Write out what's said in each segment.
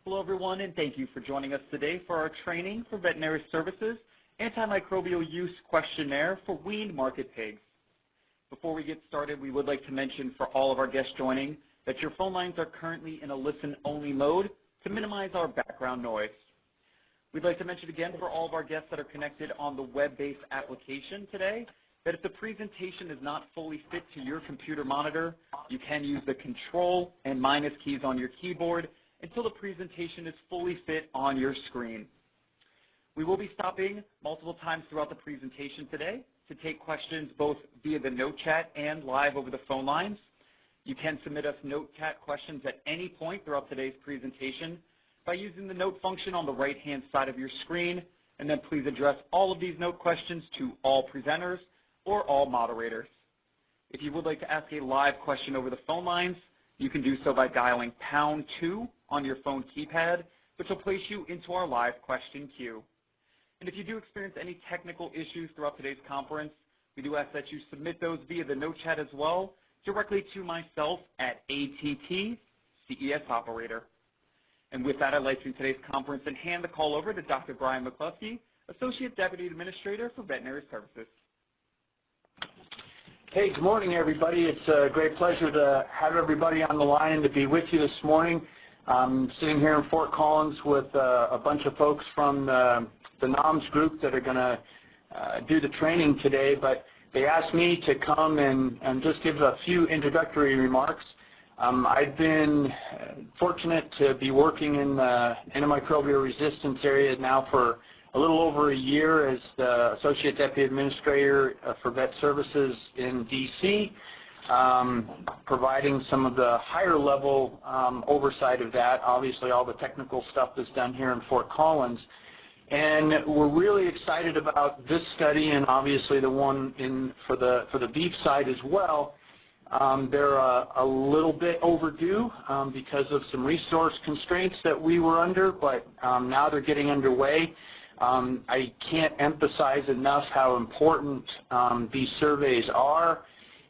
Hello everyone, and thank you for joining us today for our training for veterinary services antimicrobial use questionnaire for weaned market pigs. Before we get started, we would like to mention for all of our guests joining that your phone lines are currently in a listen-only mode to minimize our background noise. We'd like to mention again for all of our guests that are connected on the web-based application today that if the presentation is not fully fit to your computer monitor, you can use the Control and minus keys on your keyboard until the presentation is fully fit on your screen. We will be stopping multiple times throughout the presentation today to take questions both via the note chat and live over the phone lines. You can submit us note chat questions at any point throughout today's presentation by using the note function on the right-hand side of your screen, and then please address all of these note questions to all presenters or all moderators. If you would like to ask a live question over the phone lines, you can do so by dialing #2 on your phone keypad, which will place you into our live question queue. And if you do experience any technical issues throughout today's conference, we do ask that you submit those via the note chat as well directly to myself at ATT CES Operator. And with that, I'd like to today's conference and hand the call over to Dr. Brian McCluskey, Associate Deputy Administrator for Veterinary Services. Hey, good morning, everybody. It's a great pleasure to have everybody on the line and to be with you this morning. I'm sitting here in Fort Collins with a bunch of folks from the NAHMS group that are going to do the training today, but they asked me to come and just give a few introductory remarks. I've been fortunate to be working in the antimicrobial resistance area now for a little over a year as the Associate Deputy Administrator for Vet Services in D.C., providing some of the higher level oversight of that. Obviously, all the technical stuff is done here in Fort Collins. And we're really excited about this study and obviously the one for the beef side as well. They're a little bit overdue because of some resource constraints that we were under, but now they're getting underway. I can't emphasize enough how important these surveys are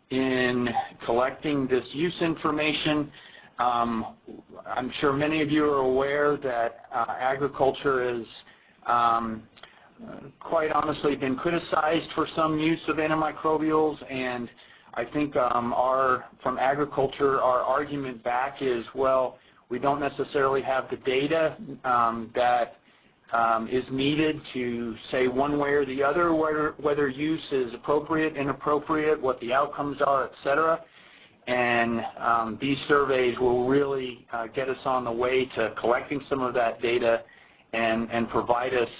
in collecting this use information. I'm sure many of you are aware that agriculture is quite honestly been criticized for some use of antimicrobials, and I think from agriculture, our argument back is, well, we don't necessarily have the data that is needed to say one way or the other whether use is appropriate, inappropriate, what the outcomes are, etc. And these surveys will really get us on the way to collecting some of that data and provide us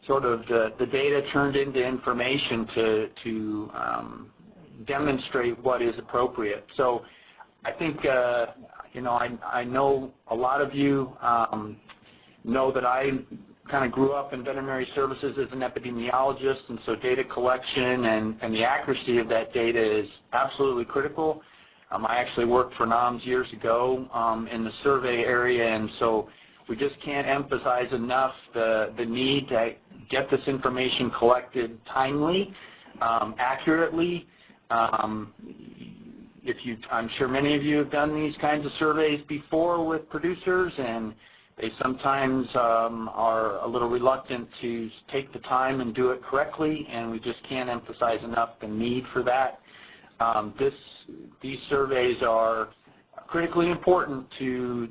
sort of the data turned into information to demonstrate what is appropriate. So I think, I know a lot of you know that I kind of grew up in veterinary services as an epidemiologist, and so data collection and the accuracy of that data is absolutely critical. I actually worked for NAHMS years ago in the survey area, and so we just can't emphasize enough the need to get this information collected timely, accurately. I'm sure many of you have done these kinds of surveys before with producers, and they sometimes are a little reluctant to take the time and do it correctly, and we just can't emphasize enough the need for that. These surveys are critically important to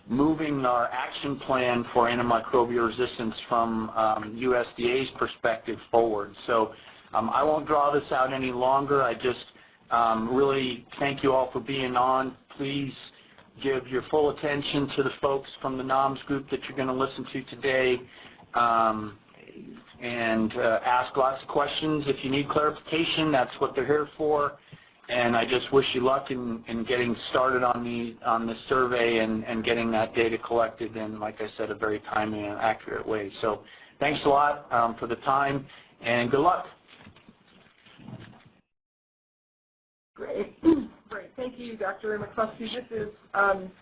moving our action plan for antimicrobial resistance from USDA's perspective forward. So I won't draw this out any longer. I just really thank you all for being on. Please give your full attention to the folks from the NAHMS group that you're going to listen to today, and ask lots of questions. If you need clarification, that's what they're here for. And I just wish you luck in getting started on this survey and getting that data collected in, like I said, a very timely and accurate way. So thanks a lot for the time, and good luck. Great. Great. Thank you, Dr. McCluskey.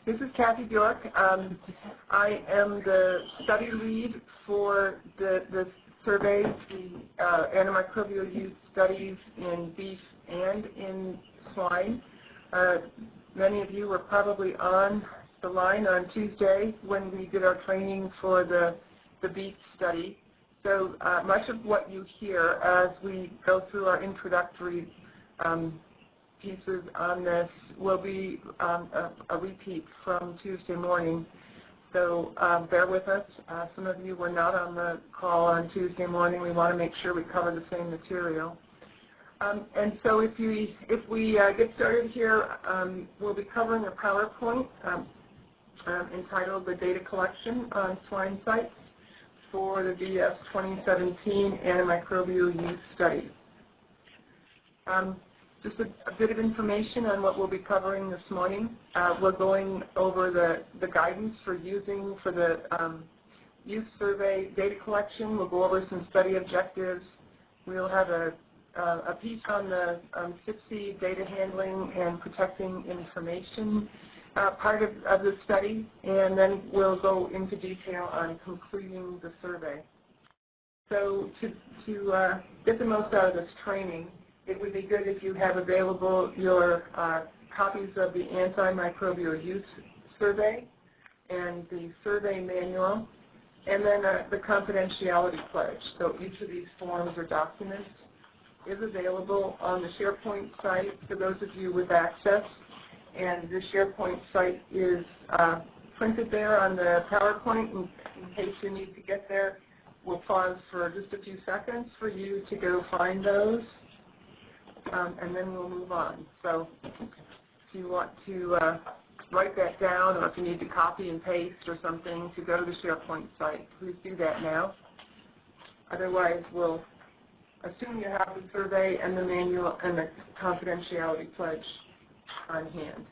This is Kathy Bjork. I am the study lead for the surveys, the antimicrobial use studies in beef and in swine. Many of you were probably on the line on Tuesday when we did our training for the beet study. So much of what you hear as we go through our introductory pieces on this will be a repeat from Tuesday morning. So bear with us. Some of you were not on the call on Tuesday morning. We want to make sure we cover the same material. And so if we get started here, we'll be covering a PowerPoint entitled The Data Collection on Swine Sites for the VS 2017 Antimicrobial Use Study. Just a bit of information on what we'll be covering this morning. We're going over the guidance for using for the youth survey data collection. We'll go over some study objectives. We'll have a piece on the 6C data handling and protecting information part of the study, and then we'll go into detail on completing the survey. So to get the most out of this training, it would be good if you have available your copies of the Antimicrobial Use Survey and the survey manual, and then the confidentiality pledge. So each of these forms or documents is available on the SharePoint site for those of you with access. And the SharePoint site is printed there on the PowerPoint. In case you need to get there, we'll pause for just a few seconds for you to go find those. And then we'll move on. So if you want to write that down, or if you need to copy and paste or something to go to the SharePoint site, please do that now. Otherwise, we'll assume you have the survey and the manual and the confidentiality pledge on hand.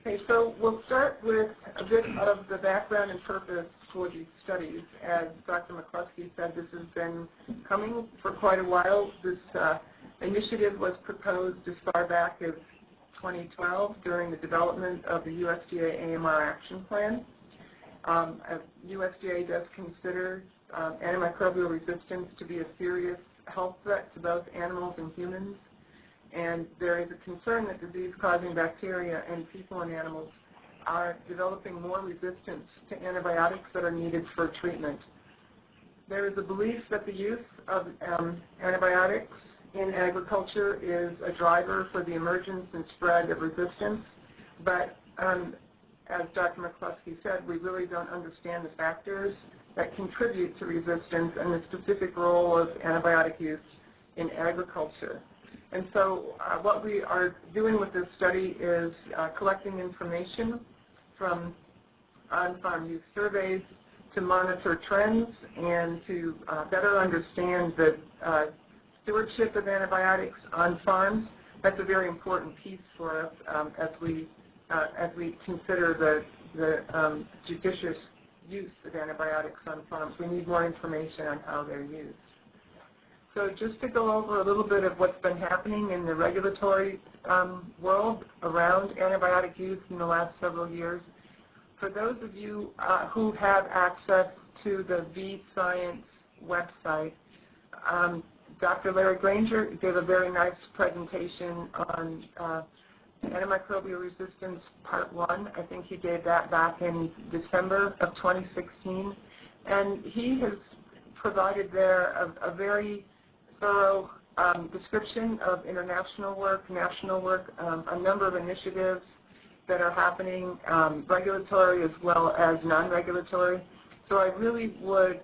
Okay, so we'll start with a bit of the background and purpose for these studies. As Dr. McCluskey said, this has been coming for quite a while. This initiative was proposed as far back as 2012 during the development of the USDA AMR Action Plan. USDA does consider antimicrobial resistance to be a serious health threat to both animals and humans, and there is a concern that disease-causing bacteria and people and animals are developing more resistance to antibiotics that are needed for treatment. There is a belief that the use of antibiotics in agriculture is a driver for the emergence and spread of resistance, but as Dr. McCluskey said, we really don't understand the factors that contribute to resistance and the specific role of antibiotic use in agriculture. And so what we are doing with this study is collecting information from on-farm use surveys to monitor trends and to better understand the stewardship of antibiotics on farms. That's a very important piece for us as we consider the judicious use of antibiotics on farms. We need more information on how they're used. So just to go over a little bit of what's been happening in the regulatory world around antibiotic use in the last several years, for those of you who have access to the vScience website, Dr. Larry Granger gave a very nice presentation on antimicrobial resistance part 1. I think he gave that back in December of 2016. And he has provided there a very thorough description of international work, national work, a number of initiatives that are happening, regulatory as well as non-regulatory. So I really would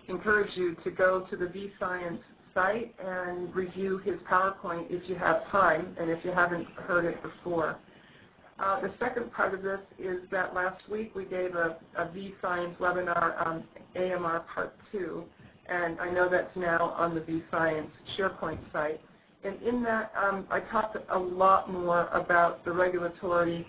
encourage you to go to the vScience site and review his PowerPoint if you have time and if you haven't heard it before. The second part of this is that last week we gave a vScience webinar on AMR Part 2, and I know that's now on the vScience SharePoint site. And in that, I talked a lot more about the regulatory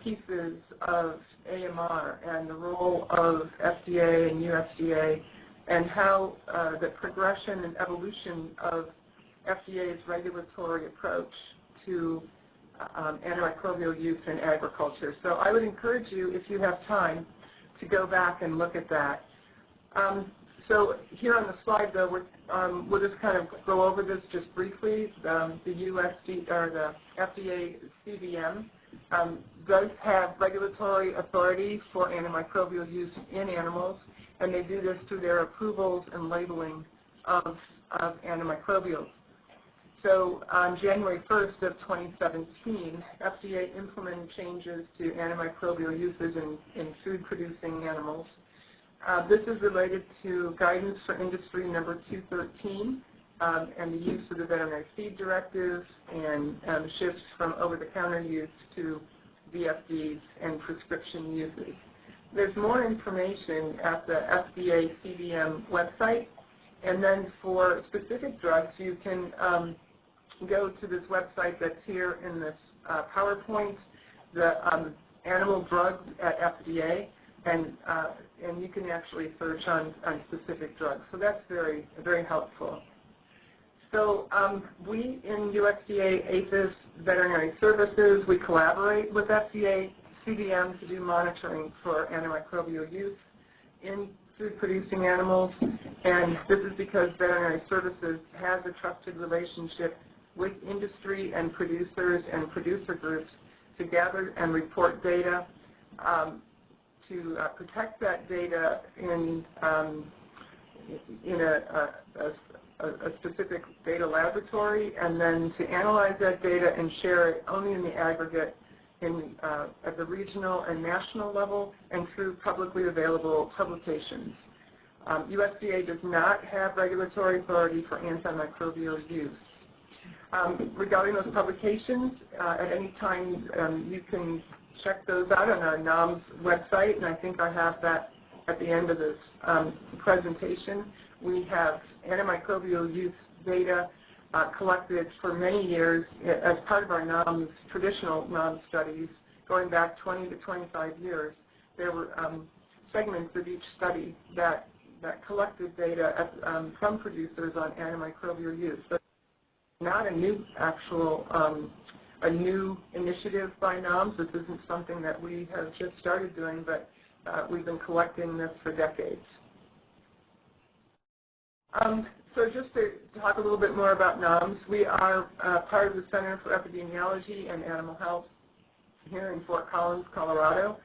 pieces of AMR and the role of FDA and USDA and how the progression and evolution of FDA's regulatory approach to antimicrobial use in agriculture. So I would encourage you, if you have time, to go back and look at that. So here on the slide, though, we'll just kind of go over this just briefly. The USD or the FDA CVM does have regulatory authority for antimicrobial use in animals, and they do this through their approvals and labeling of antimicrobials. So on January 1st of 2017, FDA implemented changes to antimicrobial uses in food-producing animals. This is related to guidance for industry number 213 and the use of the veterinary feed directive and shifts from over-the-counter use to VFDs and prescription uses. There's more information at the FDA CVM website, and then for specific drugs you can go to this website that's here in this PowerPoint, the animal drugs at FDA, and you can actually search on specific drugs. So that's very, very helpful. So we in USDA APHIS Veterinary Services, we collaborate with FDA CVM to do monitoring for antimicrobial use in food-producing animals, and this is because Veterinary Services has a trusted relationship with industry and producers and producer groups to gather and report data, to protect that data in a specific data laboratory, and then to analyze that data and share it only in the aggregate at the regional and national level and through publicly available publications. USDA does not have regulatory authority for antimicrobial use. Regarding those publications, at any time you can check those out on our NAHMS website, and I think I have that at the end of this presentation. We have antimicrobial use data collected for many years as part of our NAHMS, traditional NAHMS studies, going back 20 to 25 years. There were segments of each study that collected data from producers on antimicrobial use. But not a new a new initiative by NAHMS. This isn't something that we have just started doing, but we've been collecting this for decades. So just to talk a little bit more about NAHMS, we are part of the Center for Epidemiology and Animal Health here in Fort Collins, Colorado.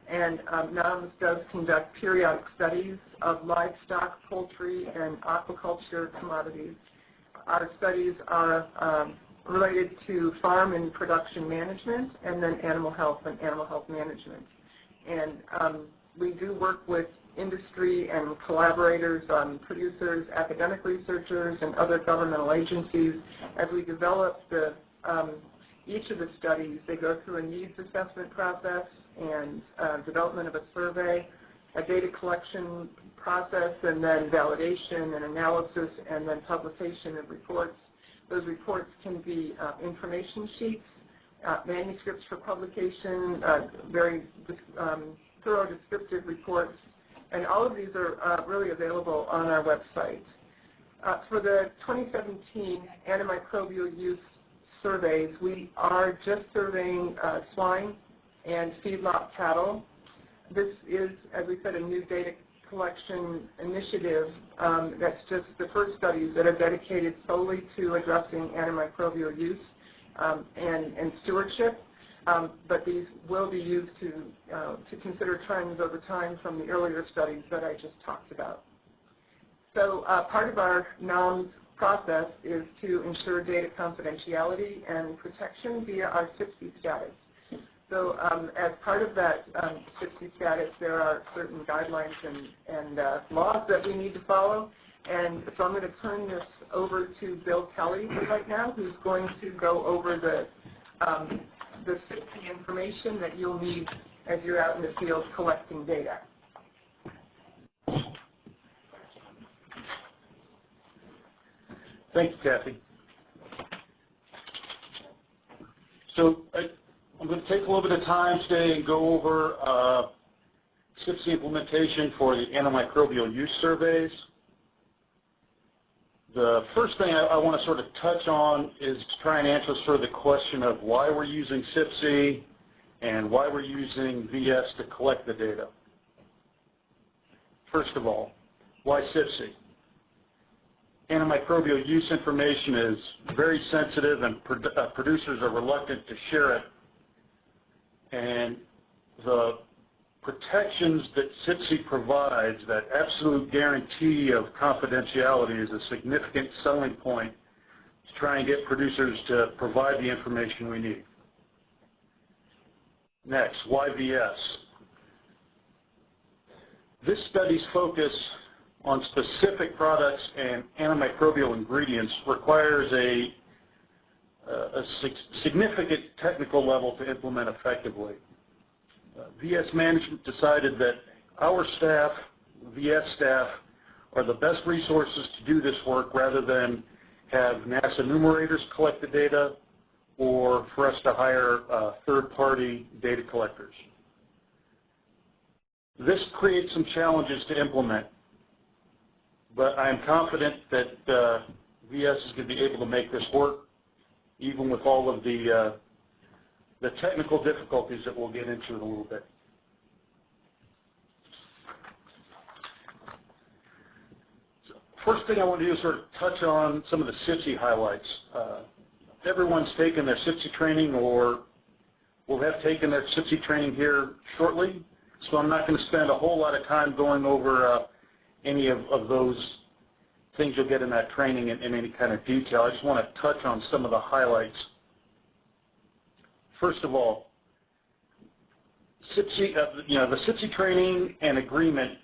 And NAHMS does conduct periodic studies of livestock, poultry, and aquaculture commodities. Our studies are related to farm and production management, and then animal health and animal health management. And we do work with industry and collaborators, producers, academic researchers, and other governmental agencies. As we develop each of the studies, they go through a needs assessment process and development of a survey, a data collection process, and then validation and analysis, and then publication of reports. Those reports can be information sheets, manuscripts for publication, very thorough descriptive reports, and all of these are really available on our website. For the 2017 antimicrobial use surveys, we are just surveying swine and feedlot cattle. This is, as we said, a new data collection initiative that's just the first studies that are dedicated solely to addressing antimicrobial use and stewardship, but these will be used to consider trends over time from the earlier studies that I just talked about. So part of our NAHMS process is to ensure data confidentiality and protection via our CIPSI status. So as part of that CIPSI status, there are certain guidelines and laws that we need to follow. And so I'm going to turn this over to Bill Kelly right now, who's going to go over the CIPSI information that you'll need as you're out in the field collecting data. Thanks, Kathy. So I'm going to take a little bit of time today and go over CIPSI implementation for the antimicrobial use surveys. The first thing I want to sort of touch on is try and answer sort of the question of why we're using CIPSI and why we're using VS to collect the data. First of all, Why SIPC? Antimicrobial use information is very sensitive, and producers are reluctant to share it. And the protections that SIPC provides, that absolute guarantee of confidentiality, is a significant selling point to try and get producers to provide the information we need. Next, why VS? This study's focus on specific products and antimicrobial ingredients requires a significant technical level to implement effectively. VS management decided that our staff, VS staff, are the best resources to do this work rather than have NASA numerators collect the data or for us to hire third-party data collectors. This creates some challenges to implement, but I am confident that VS is going to be able to make this work, even with all of the technical difficulties that we'll get into in a little bit. So first thing I want to do is sort of touch on some of the SIPC highlights. Everyone's taken their SIPC training or will have taken their SIPC training here shortly, so I'm not going to spend a whole lot of time going over any of those things you'll get in that training in any kind of detail. I just want to touch on some of the highlights. First of all, SIPC, the SIPC training and agreement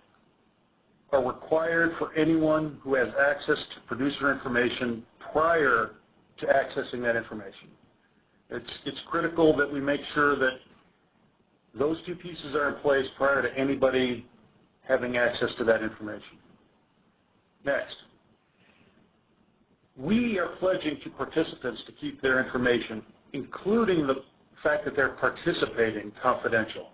are required for anyone who has access to producer information prior to accessing that information. It's critical that we make sure that those two pieces are in place prior to anybody having access to that information. Next, we are pledging to participants to keep their information, including the fact that they're participating, confidential.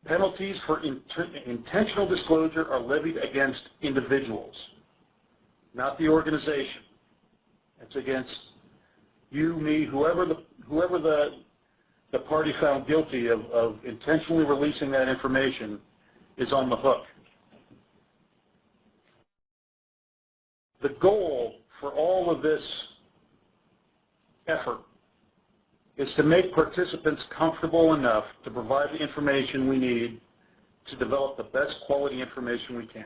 Penalties for intentional disclosure are levied against individuals, not the organization. It's against you, me, whoever the party found guilty of intentionally releasing that information is on the hook. The goal for all of this effort is to make participants comfortable enough to provide the information we need to develop the best quality information we can.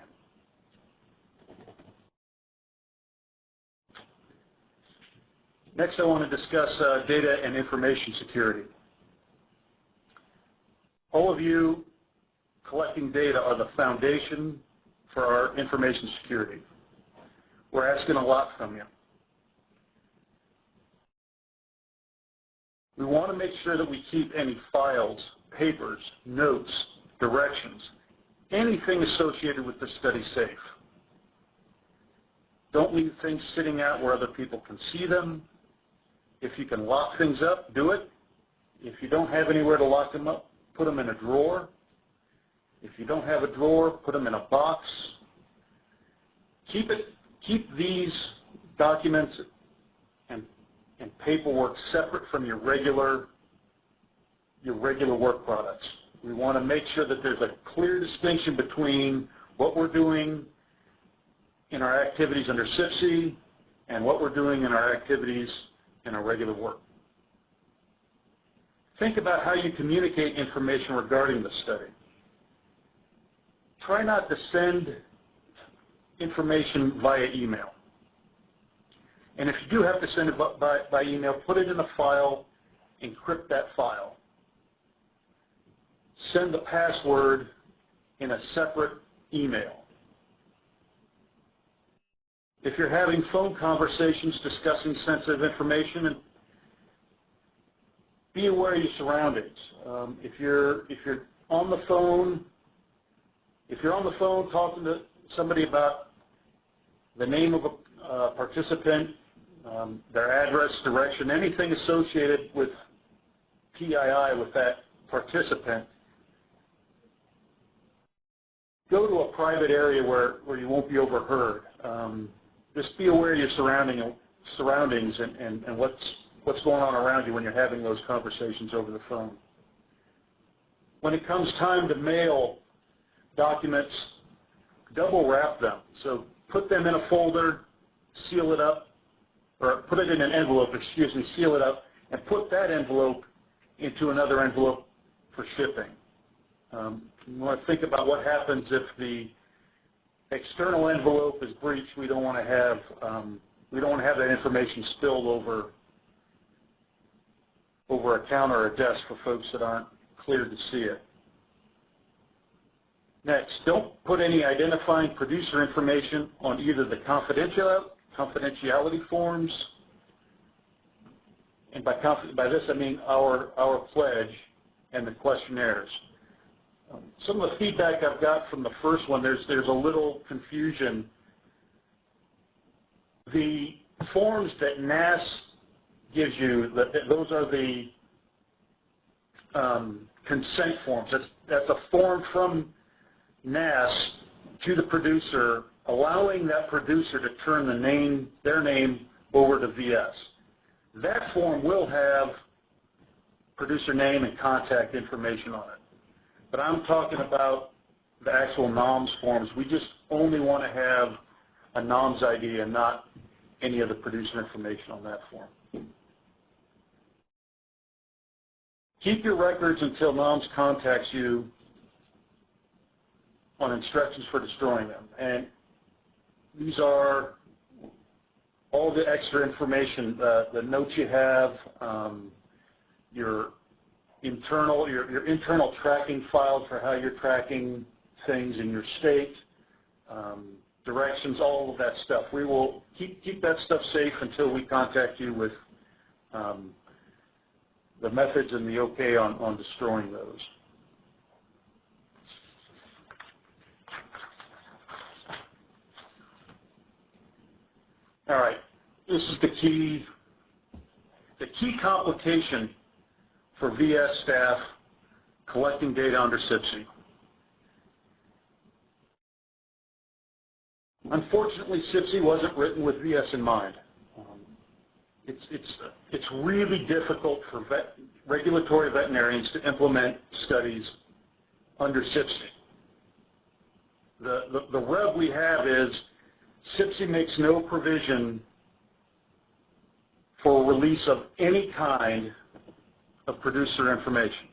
Next, I want to discuss data and information security. All of you collecting data are the foundation for our information security. We're asking a lot from you. We want to make sure that we keep any files, papers, notes, directions, anything associated with the study safe. Don't leave things sitting out where other people can see them. If you can lock things up, do it. If you don't have anywhere to lock them up, put them in a drawer. If you don't have a drawer, put them in a box. Keep these documents and paperwork separate from your regular work products. We want to make sure that there's a clear distinction between what we're doing in our activities under SIPC and what we're doing in our activities in our regular work. Think about how you communicate information regarding the study. Try not to send information via email. And if you do have to send it by email, put it in a file, encrypt that file. Send the password in a separate email. If you're having phone conversations discussing sensitive information, be aware of your surroundings. If you're on the phone talking to somebody about the name of a participant, their address, direction, anything associated with PII with that participant, go to a private area where you won't be overheard. Just be aware of your surroundings and what's going on around you when you're having those conversations over the phone. When it comes time to mail documents, double wrap them. So put them in a folder, seal it up, or put it in an envelope, excuse me, seal it up, and put that envelope into another envelope for shipping. You want to think about what happens if the external envelope is breached. We don't want to have that information spilled over a counter or a desk for folks that aren't cleared to see it. Next, don't put any identifying producer information on either the confidentiality forms, and by this I mean our pledge and the questionnaires. Some of the feedback I've got from the first one, there's a little confusion. The forms that NAHMS gives you, those are the consent forms. That's a form from NAHMS to the producer, allowing that producer to turn their name over to VS. That form will have producer name and contact information on it. But I'm talking about the actual NAHMS forms. We just only want to have a NAHMS ID and not any of the producer information on that form. Keep your records until NAHMS contacts you on instructions for destroying them. And these are all the extra information, the notes you have, your internal tracking files for how you're tracking things in your state, directions, all of that stuff. We will keep that stuff safe until we contact you with the methods and the okay on destroying those. All right, this is the key complication for VS staff collecting data under SIPC. Unfortunately, SIPC wasn't written with VS in mind. It's really difficult for regulatory veterinarians to implement studies under SIPC. The rub we have is SIPC makes no provision for release of any kind of producer information.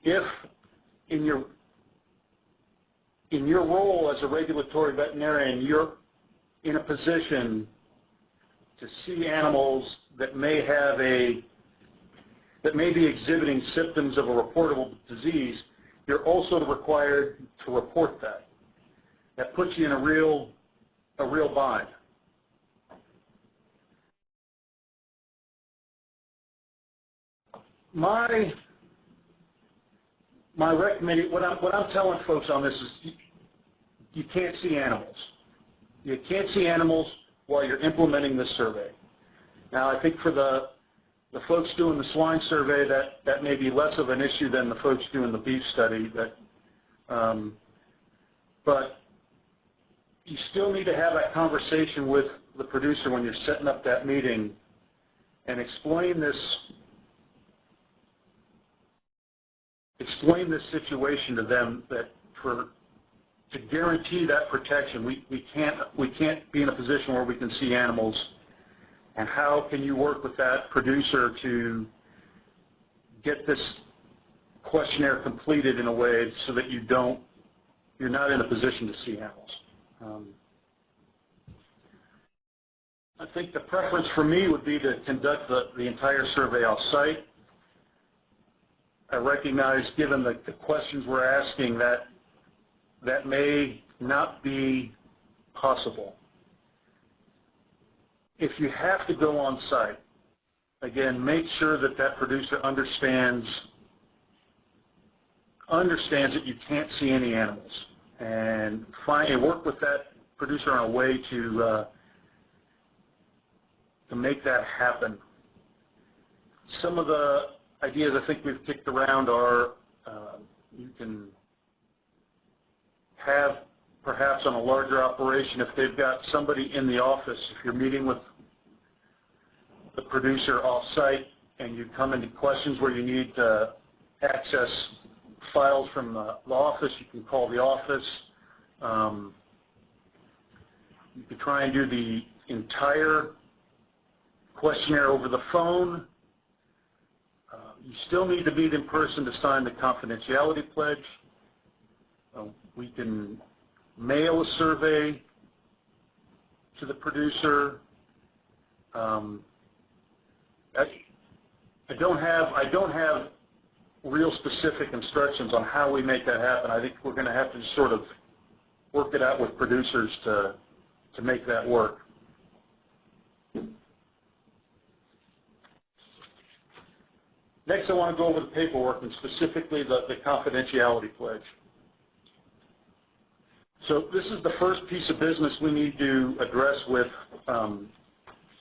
If in your role as a regulatory veterinarian, you're in a position to see animals that may be exhibiting symptoms of a reportable disease, you're also required to report that. That puts you in a real bind. My recommendation, what I'm telling folks on this is you can't see animals. You can't see animals while you're implementing this survey. Now, I think for the folks doing the swine survey, that may be less of an issue than the folks doing the beef study. But you still need to have that conversation with the producer when you're setting up that meeting and explain this situation to them, that to guarantee that protection, we can't be in a position where we can see animals. And how can you work with that producer to get this questionnaire completed in a way so that you're not in a position to see animals? I think the preference for me would be to conduct the entire survey off-site. I recognize, given the questions we're asking, that may not be possible. If you have to go on site, again, make sure that producer understands that you can't see any animals, and work with that producer on a way to make that happen. Some of the ideas I think we've kicked around are you can have, perhaps on a larger operation, if they've got somebody in the office, if you're meeting with the producer off-site and you come into questions where you need to access files from the office, you can call the office. You can try and do the entire questionnaire over the phone. You still need to meet in person to sign the confidentiality pledge. We can mail a survey to the producer. I don't have real specific instructions on how we make that happen. I think we're going to have to sort of work it out with producers to make that work. Next, I want to go over the paperwork, and specifically the confidentiality pledge. So this is the first piece of business we need to address with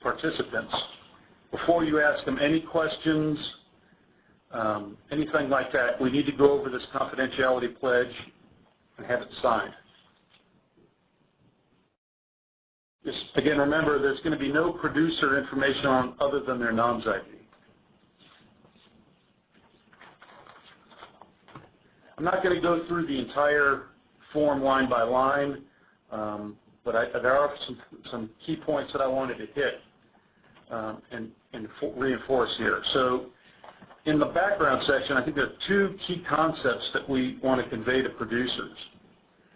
participants. Before you ask them any questions, anything like that, we need to go over this confidentiality pledge and have it signed. Just, again, remember, there's going to be no producer information on other than their NAHMS ID. I'm not going to go through the entire form line by line, but there are some key points that I wanted to hit and reinforce here. So in the background section, I think there are two key concepts that we want to convey to producers.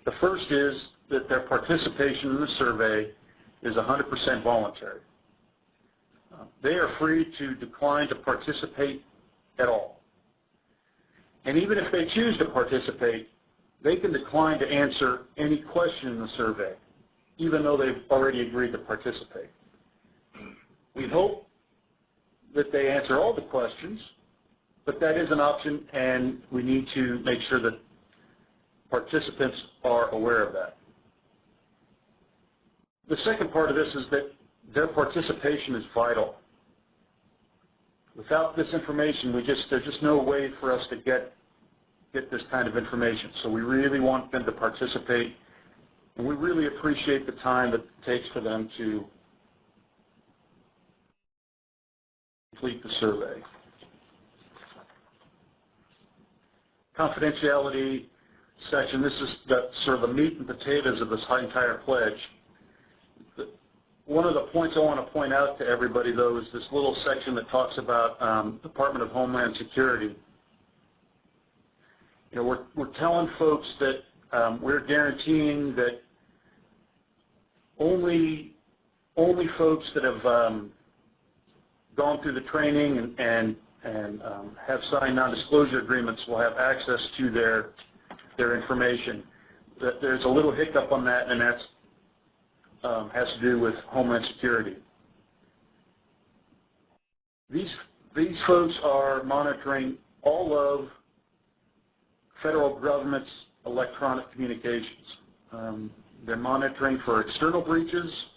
The first is that their participation in the survey is 100% voluntary. They are free to decline to participate at all. And even if they choose to participate, they can decline to answer any question in the survey, even though they've already agreed to participate. We hope that they answer all the questions, but that is an option, and we need to make sure that participants are aware of that. The second part of this is that their participation is vital. Without this information, there's just no way for us to get this kind of information. So we really want them to participate, and we really appreciate the time that it takes for them to complete the survey. Confidentiality section, this is sort of the meat and potatoes of this entire pledge. One of the points I want to point out to everybody, though, is this little section that talks about Department of Homeland Security. You know, we're telling folks that we're guaranteeing that only folks that have gone through the training and have signed non-disclosure agreements will have access to their information. There's a little hiccup on that, and that's has to do with Homeland Security. These folks are monitoring all of federal government's electronic communications. They're monitoring for external breaches,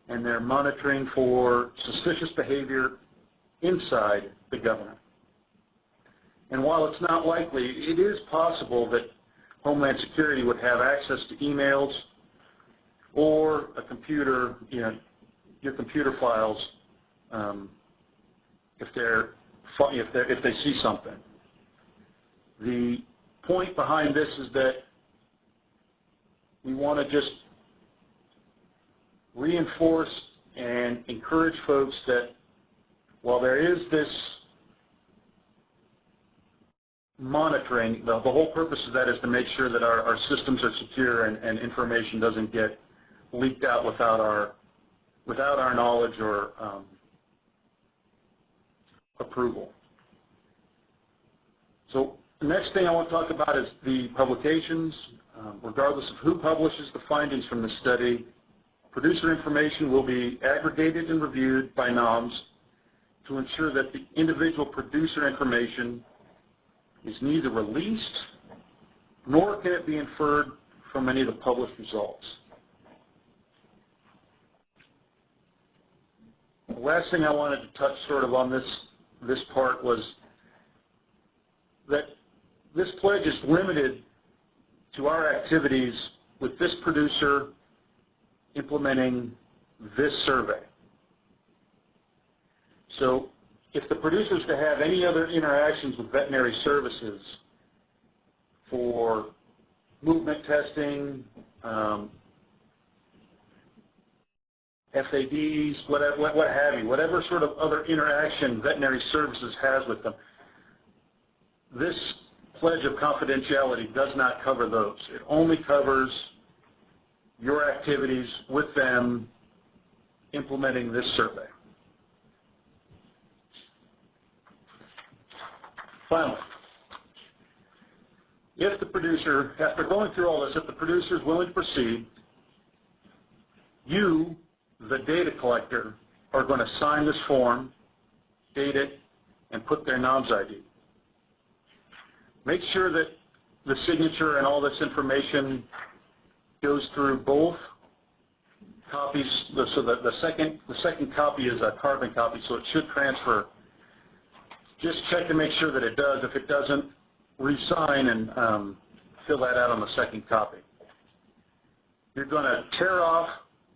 and they're monitoring for suspicious behavior inside the government. And while it's not likely, it is possible that Homeland Security would have access to emails or a computer, your computer files, if they see something. The point behind this is that we want to just reinforce and encourage folks that while there is this monitoring, the whole purpose of that is to make sure that our systems are secure and information doesn't get leaked out without our knowledge or approval. So the next thing I want to talk about is the publications. Regardless of who publishes the findings from the study, producer information will be aggregated and reviewed by NAHMS to ensure that the individual producer information is neither released nor can it be inferred from any of the published results. The last thing I wanted to touch sort of on this part was that this pledge is limited to our activities with this producer implementing this survey. So if the producers to have any other interactions with veterinary services, for movement testing, FADs, what have you, whatever sort of other interaction veterinary services has with them. This pledge of confidentiality does not cover those. It only covers your activities with them implementing this survey. Finally, if the producer, after going through all this, if the producer is willing to proceed, you, the data collector, are going to sign this form, date it, and put their NAHMS ID. Make sure that the signature and all this information goes through both copies, so that the second copy is a carbon copy, so it should transfer. Just check to make sure that it does. If it doesn't, re-sign and fill that out on the second copy. You're going to tear off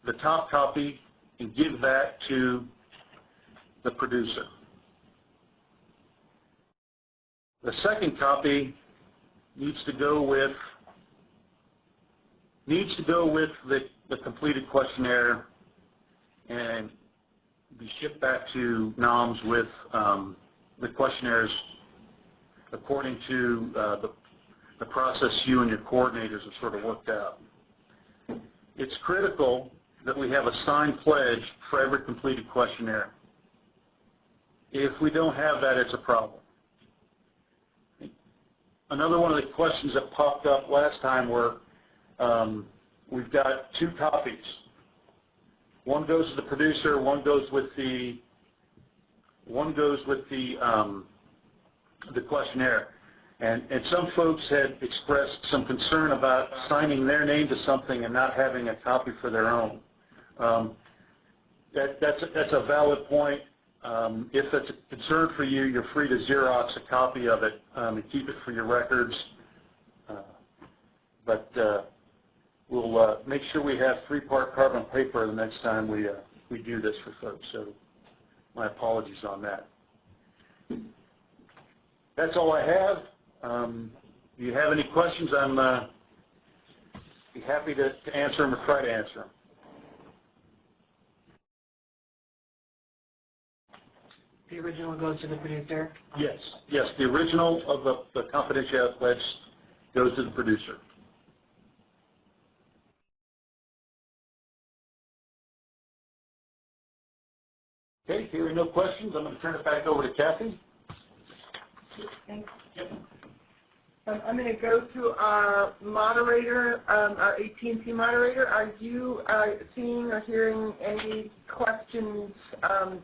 the top copy and give that to the producer. The second copy needs to go with the completed questionnaire and be shipped back to NAHMS with the questionnaires according to the process you and your coordinators have sort of worked out. It's critical that we have a signed pledge for every completed questionnaire. If we don't have that, it's a problem. Another one of the questions that popped up last time were we've got two copies. One goes to the producer, one goes with the questionnaire. And some folks had expressed some concern about signing their name to something and not having a copy for their own. That's a valid point. If that's a concern for you, you're free to Xerox a copy of it and keep it for your records. But we'll make sure we have 3-part carbon paper the next time we do this for folks. So my apologies on that. That's all I have. If you have any questions, I'm be happy to answer them or try to answer them. The original goes to the producer? Yes, the original of the confidentiality pledge goes to the producer. Okay, hearing no questions, I'm going to turn it back over to Kathy. Thanks. Yep. I'm going to go to our moderator, our AT&T moderator. Are you seeing or hearing any questions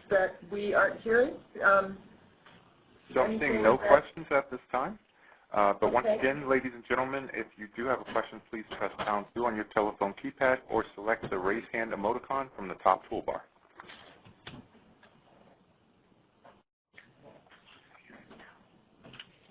that we aren't hearing? So I'm seeing no questions at this time. But once again, ladies and gentlemen, if you do have a question, please press #2 on your telephone keypad or select the raise hand emoticon from the top toolbar.